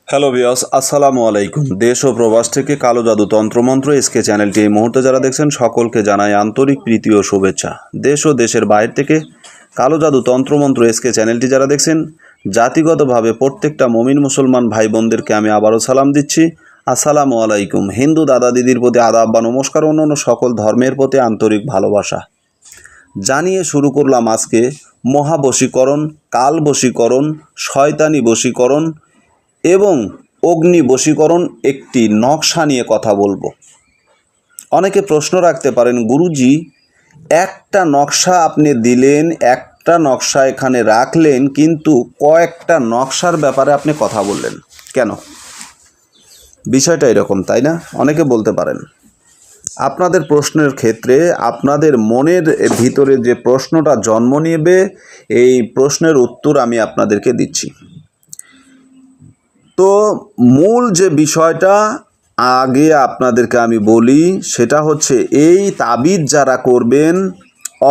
Hello viewers, আসসালামু আলাইকুম। দেশ ও প্রবাস থেকে কালো জাদু তন্ত্রমন্ত্র এসকে চ্যানেলটি এই মুহূর্তে যারা দেখছেন সকলকে জানাই আন্তরিক প্রীতি ও শুভেচ্ছা। দেশ ও দেশের বাইরে থেকে কালো জাদু তন্ত্রমন্ত্র এসকে চ্যানেলটি যারা দেখছেন জাতিগতভাবে প্রত্যেকটা মমিন মুসলমান ভাই বোনদেরকে আমি আবারও সালাম দিচ্ছি। আসসালামু আলাইকুম। হিন্দু দাদা দিদির প্রতি আদাব বা নমস্কার, অন্যান্য সকল ধর্মের প্রতি আন্তরিক ভালোবাসা জানিয়ে শুরু করলাম আজকে মহাবশীকরণ, কাল বশীকরণ, শয়তানি বশীকরণ এবং অগ্নি বশীকরণ একটি নকশা নিয়ে কথা বলবো। অনেকে প্রশ্ন রাখতে পারেন, গুরুজি একটা নকশা আপনি দিলেন, একটা নকশা এখানে রাখলেন, কিন্তু কয়েকটা নকশার ব্যাপারে আপনি কথা বললেন কেন? বিষয়টা এরকম, তাই না? অনেকে বলতে পারেন। আপনাদের প্রশ্নের ক্ষেত্রে আপনাদের মনের ভিতরে যে প্রশ্নটা জন্ম নেবে, এই প্রশ্নের উত্তর আমি আপনাদেরকে দিচ্ছি। তো মূল যে বিষয়টা আগে আপনাদেরকে আমি বলি, সেটা হচ্ছে এই তাবিজ যারা করবেন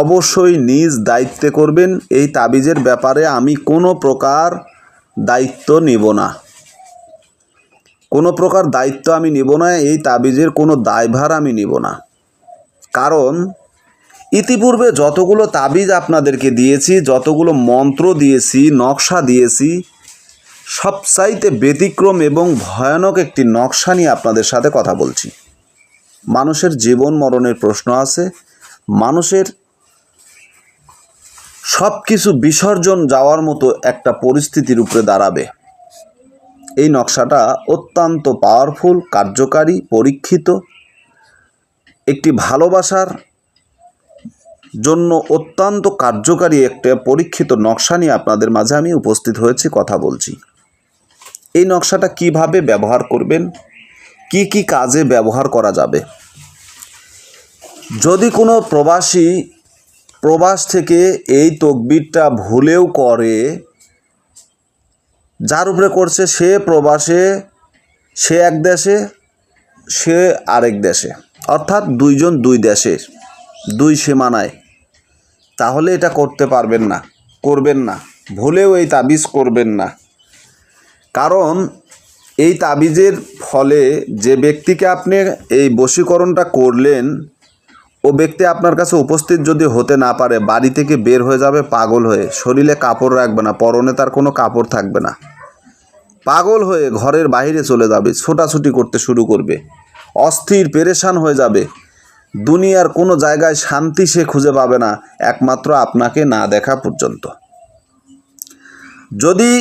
অবশ্যই নিজ দায়িত্বে করবেন। এই তাবিজের ব্যাপারে আমি কোনো প্রকার দায়িত্ব নিব না, কোনো প্রকার দায়িত্ব আমি নিব না। এই তাবিজের কোনো দায়ভার আমি নিব না। কারণ ইতিপূর্বে যতগুলো তাবিজ আপনাদেরকে দিয়েছি, যতগুলো মন্ত্র দিয়েছি, নকশা দিয়েছি, সবচাইতে ব্যতিক্রম এবং ভয়ানক একটি নকশা নিয়ে আপনাদের সাথে কথা বলছি। মানুষের জীবন মরণের প্রশ্ন আছে, মানুষের সব কিছু বিসর্জন যাওয়ার মতো একটা পরিস্থিতির উপরে দাঁড়াবে। এই নকশাটা অত্যন্ত পাওয়ারফুল, কার্যকারী, পরীক্ষিত, একটি ভালোবাসার জন্য অত্যন্ত কার্যকারী একটা পরীক্ষিত নকশা নিয়ে আপনাদের মাঝে আমি উপস্থিত হয়েছি, কথা বলছি। এই নকশাটা কিভাবে ব্যবহার করবেন, কি কি কাজে ব্যবহার করা যাবে। যদি কোনো প্রবাসী প্রবাস থেকে এই তকবিরটা ভুলেও করে, যার উপরে করছে সে প্রবাসে, সে এক দেশে, সে আরেক দেশে, অর্থাৎ দুইজন দুই দেশের, দুই সীমানায়, তাহলে এটা করতে পারবেন না, করবেন না, ভুলেও এই তাবিজ করবেন না। কারণ এই তাবিজের ফলে যে ব্যক্তিকে আপনি এই বশীকরণটা করলেন, ও ব্যক্তি আপনার কাছে উপস্থিত যদি হতে না পারে, বাড়ি থেকে বের হয়ে যাবে পাগল হয়ে, শরীরে কাপড় রাখবে না, পরনে তার কোনো কাপড় থাকবে না, পাগল হয়ে ঘরের বাইরে চলে যাবে, ছোটাছুটি করতে শুরু করবে, অস্থির পেরেশান হয়ে যাবে, দুনিয়ার কোনো জায়গায় শান্তি সে খুঁজে পাবে না, একমাত্র আপনাকে না দেখা পর্যন্ত। যদি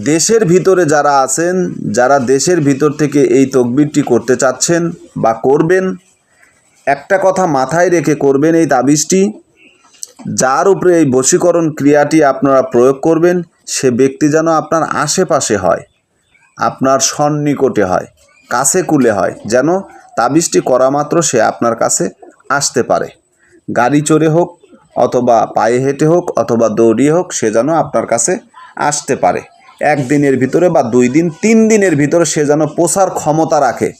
দেশের ভিতরে যারা আছেন, যারা দেশের ভিতর থেকে এই তকবিরটি করতে চাচ্ছেন বা করবেন, একটা কথা মাথায় রেখে করবেন এই তাবিজটি। যার উপরে এই বশীকরণ ক্রিয়াটি আপনারা প্রয়োগ করবেন, সে ব্যক্তি যেন আপনার আশেপাশে হয়, আপনার সন্নিকটে হয়, কাছে কুলে হয়, যেন তাবিজটি করা মাত্র সে আপনার কাছে আসতে পারে। গাড়ি চড়ে হোক, অথবা পায়ে হেঁটে হোক, অথবা দৌড়িয়ে হোক, সে যেন আপনার কাছে আসতে পারে। একদিনের ভিতরে বা 2 দিন 3 দিনের ভিতরে সে যেন পৌঁছার ক্ষমতা রাখে।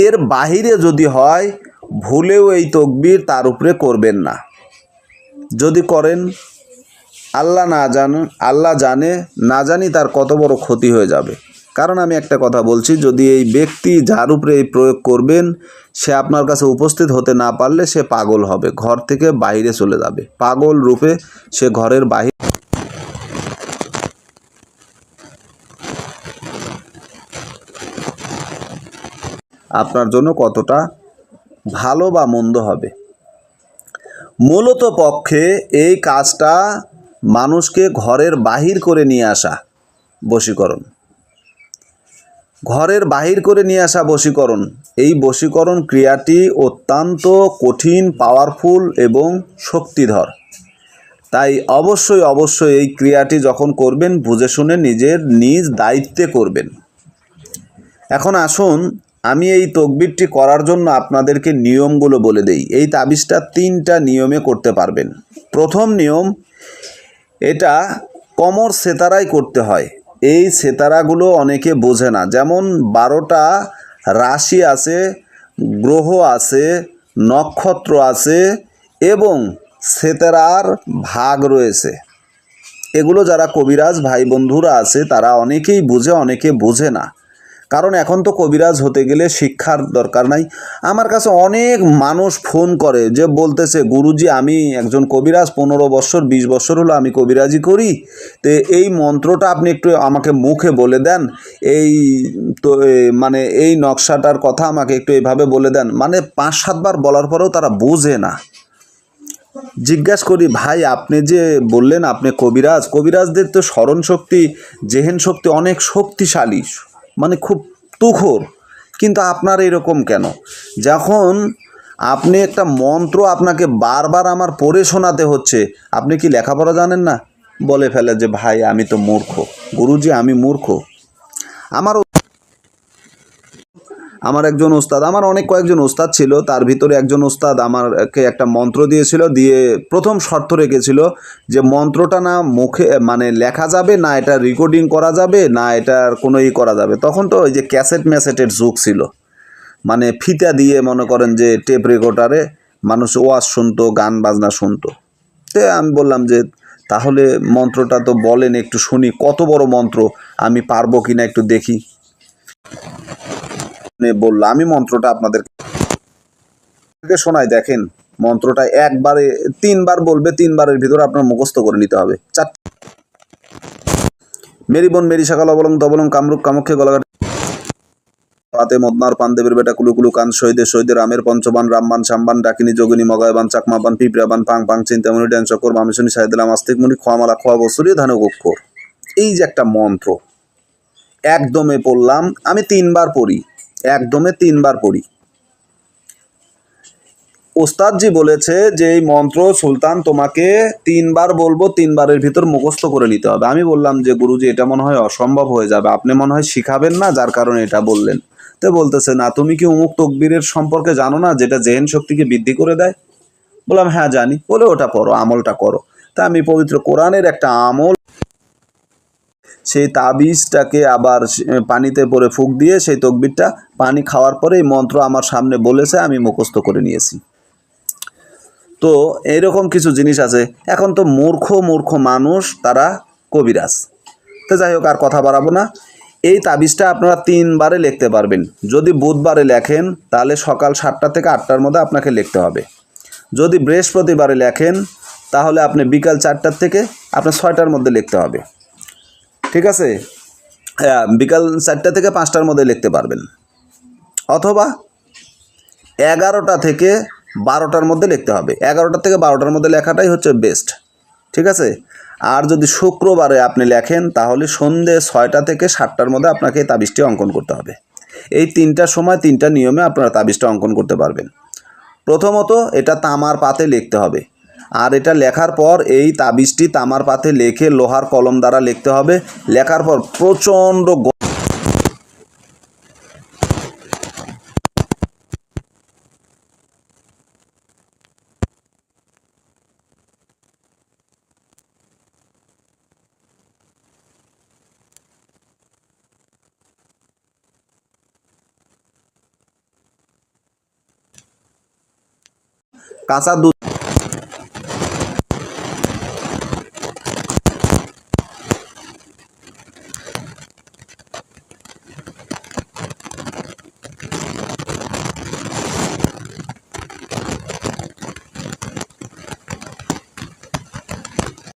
এর বাহিরে যদি হয়, ভুলেও এই তকবির তার উপরে করবেন না। যদি করেন, আল্লাহ জানে, না জানি তার কত বড় ক্ষতি হয়ে যাবে। কারণ আমি একটা কথা বলছি, যদি এই ব্যক্তি যার উপরে এই প্রয়োগ করবেন সে আপনার কাছে উপস্থিত হতে না পারলে সে পাগল হবে, ঘর থেকে বাইরে চলে যাবে, পাগল রূপে সে ঘরের বাহিরে। আপনার জন্য কতটা ভালো বা মন্দ হবে। মূলত পক্ষে এই কাজটা মানুষকে ঘরের বাহির করে নিয়ে আসা বশীকরণ, ঘরের বাহির করে নিয়ে আসা বশীকরণ। এই বশীকরণ ক্রিয়াটি অত্যন্ত কঠিন, পাওয়ারফুল এবং শক্তিধর। তাই অবশ্যই এই ক্রিয়াটি যখন করবেন বুঝে শুনে নিজ দায়িত্বে করবেন। এখন আসুন, আমি এই তকবিরটি করার জন্য আপনাদেরকে নিয়মগুলো বলে দেই। এই তাবিজটা 3টা নিয়মে করতে পারবেন। প্রথম নিয়ম, এটা কমর সেতারাই করতে হয়। এই সেতারাগুলো অনেকে বোঝে না। যেমন 12টা রাশি আছে, গ্রহ আছে, নক্ষত্র আছে এবং সেতারার ভাগ রয়েছে। এগুলো যারা কবিরাজ ভাই বন্ধুরা আছে তারা অনেকেই বুঝে, অনেকে বুঝে না। কারণ এখন তো কবিরাজ হতে গেলে শিক্ষার দরকার নাই। আমার কাছে অনেক মানুষ ফোন করে যে বলতেছে, গুরুজি আমি একজন কবিরাজ, 15 বছর 20 বছর হলো আমি কবিরাজি করি, তো এই মন্ত্রটা আপনি একটু আমাকে মুখে বলে দেন, এই তো মানে এই নকশাটার কথা আমাকে একটু এইভাবে বলে দেন। মানে 5-7 বার বলার পরেও তারা বোঝে না। জিজ্ঞাসা করি, ভাই আপনি যে বললেন আপনি কবিরাজ, কবিরাজদের তো স্মরণ শক্তি, জেহেন শক্তি অনেক শক্তিশালী, মানে খুব তুখোর, কিন্তু আপনার এরকম কেন? যখন আপনি একটা মন্ত্র আপনাকে বারবার আমার পড়ে শোনাতে হচ্ছে, আপনি কি লেখাপড়া জানেন না? বলে ফেলে যে ভাই আমি তো মূর্খ, গুরুজি আমি মূর্খ। আমার আমার একজন ওস্তাদ, আমার অনেক কয়েকজন ওস্তাদ ছিল, তার ভিতরে একজন ওস্তাদ আমাকে একটা মন্ত্র দিয়েছিল, দিয়ে প্রথম শর্ত রেখেছিল যে মন্ত্রটা না মুখে মানে লেখা যাবে না, এটা রেকর্ডিং করা যাবে না, এটার কোনো করা যাবে। তখন তো ওই যে ক্যাসেট ম্যাসেটের যুগ ছিল, মানে ফিতা দিয়ে মনে করেন যে টেপ রেকর্ডারে মানুষ ওয়াজ শুনতো, গান বাজনা শুনতো। তো আমি বললাম যে তাহলে মন্ত্রটা তো বলেন একটু শুনি, কত বড় মন্ত্র, আমি পারবো কিনা একটু দেখি। বললো আমি মন্ত্রটা আপনাদেরকে শোনাই, দেখেন মন্ত্রটা একবারে 3 বার বলবে, 3 বারের ভিতরে আপনার মুখস্থ করে নিতে হবে। মেরি বোন মেরি সকাল অবলং তবলং কামরূপ কামক্ষে গলাঘাট পাতে মদনার পানদেবের বেটা কুলুকুলু কান শহীদে শহীদে রামের পঞ্চবান রামবান শামবান ডাকিনী যোগিনী মগায়বান চাকমাবান পিঁপড়াবান পাং পাং চিন্তামণি ড্যান চক্কর মামিশুনি সাহেদিলাম আস্তিক মুনি খোয়ামালা খোয়া বসুরি ধানু গোক্ষর। এই যে একটা মন্ত্র একদমে পড়লাম, আমি 3 বার পড়ি, একদমে 3 বার পড়ি। ওস্তাদজি বলেছে যে এই মন্ত্র সুলতান তোমাকে 3 বার বলবো, 3 বারের ভিতর মুখস্থ করে নিতে হবে। আমি বললাম যে গুরুজি এটা মনে হয় অসম্ভব হয়ে যাবে, আপনি মনে হয় শিখাবেন না যার কারণে এটা বললেন। তো বলতেছে না তুমি কি অমুক তকবীরের সম্পর্কে জানো না যেটা জেহেন শক্তিকে বৃদ্ধি করে দেয়? বললাম হ্যাঁ জানি। বলে ওটা পড়ো, আমলটা করো। তা আমি পবিত্র কোরআনের একটা আমল, সেই তাবিজটাকে আবার পানিতে পরে ফুঁক দিয়ে সেই তকবীরটা পানি খাওয়ার পরে এই মন্ত্র আমার সামনে বলেছে, আমি মুখস্থ করে নিয়েছি। তো এইরকম কিছু জিনিস আছে। এখন তো মূর্খ মূর্খ মানুষ তারা কবিরাজ। তো যাই হোক আর কথা বাড়াবো না। এই তাবিজটা আপনারা 3 বারে লিখতে পারবেন। যদি বুধবারে লেখেন তাহলে সকাল 7টা থেকে 8টার মধ্যে আপনাকে লিখতে হবে। যদি বৃহস্পতিবারে লেখেন তাহলে আপনি বিকাল 4টার থেকে আপনার 6টার মধ্যে লিখতে হবে। ঠিক আছে? বিকাল 4টা থেকে 5টার মধ্যে লিখতে পারবেন, অথবা 11টা থেকে 12টার মধ্যে লিখতে হবে। 11টা থেকে 12টার মধ্যে লেখাটাই হচ্ছে বেস্ট। ঠিক আছে? আর যদি শুক্রবারে আপনি লেখেন তাহলে সন্ধ্যে 6টা থেকে 7টার মধ্যে আপনাকে এই তাবিজটি অঙ্কন করতে হবে। এই 3টার সময় 3টা নিয়মে আপনারা তাবিজটা অঙ্কন করতে পারবেন। প্রথমত এটা তামার পাতে লিখতে হবে, আর এটা লেখার পর এই তাবিজটি তামার পাতে লিখে লোহার কলম দ্বারা লিখতে হবে। লেখার পর প্রচণ্ড কাঁচা দুধ